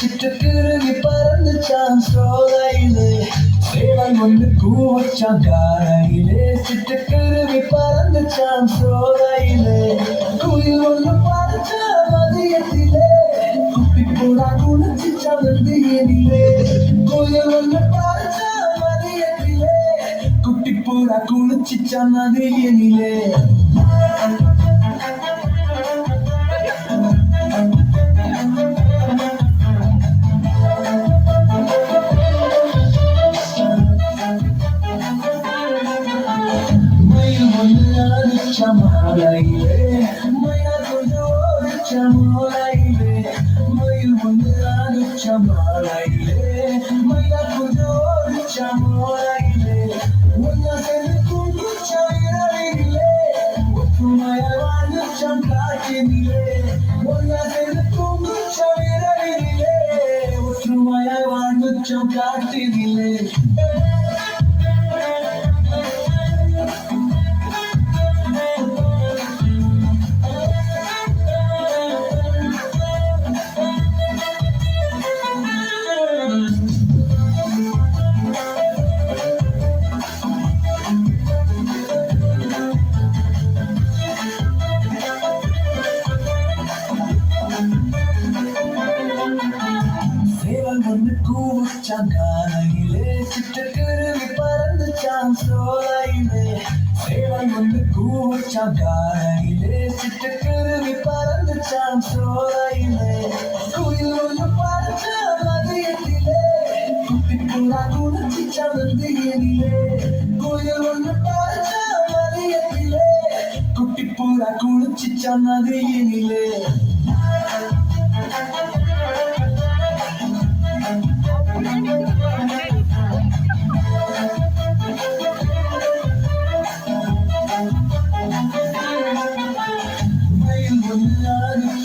சிட்டுக்குருவி பறந்துச்சான் சோலையிலே, சேவல் ஒன்று கூவச்சான் காலையிலே. சிட்டுக்குருவி பறந்துச்சான் சோலையிலே, குயில் ஒன்று பறந்தா மதியத்திலே, குட்டி புறா குளிச்சுச்சான் நந்தியினிலே. குயில் ஒன்று பறந்தா மதியத்திலே, குட்டி புறா குளிச்சுச்சான் நதியினிலே. Chamalaile, maya kojo chamalaile, mayu bunadu chamalaile, maya kojo chamalaile, wanya senu kundu chairaile, utmaya vandu chamkatinile, wanya senu kundu chairaile, utmaya vandu chamkatinile. காலையிலே சிட்டுக்குருவி பறந்துச்சான் சோலையிலே, சேவல் ஒன்று கூவச்சான் காலையிலே. சிட்டுக்குருவி பறந்துச்சான் சோலையிலே, குயில் ஒன்று பறந்தா மதியத்திலே, குட்டி புறா குளிச்சுச்சான் நந்தியினிலே. குயில் ஒன்று பறந்தா மதியத்திலே, குட்டி புறா குளிச்சுச்சான் நதியினிலே.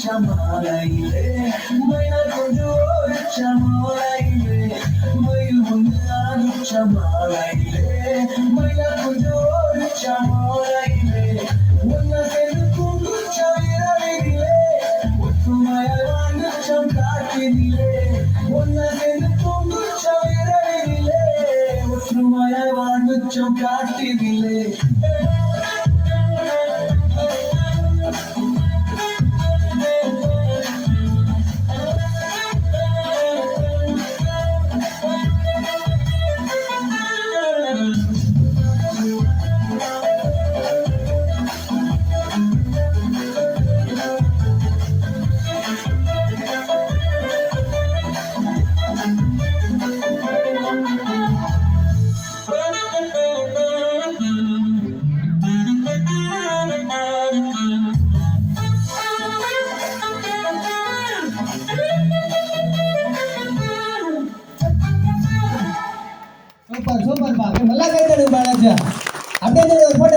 Chamalaile, maya kojo chamalaile, mayu bunadu chamalaile, maya kojo chamalaile, wanya senu kundu chairaile, utmaya vandu chamkatinile, wanya senu kundu chairaile, utmaya vandu chamkatinile. Super super பா, நல்லா கைத்தடுங்க பாலாஜி. அப்படியே ஒரு போட்டோ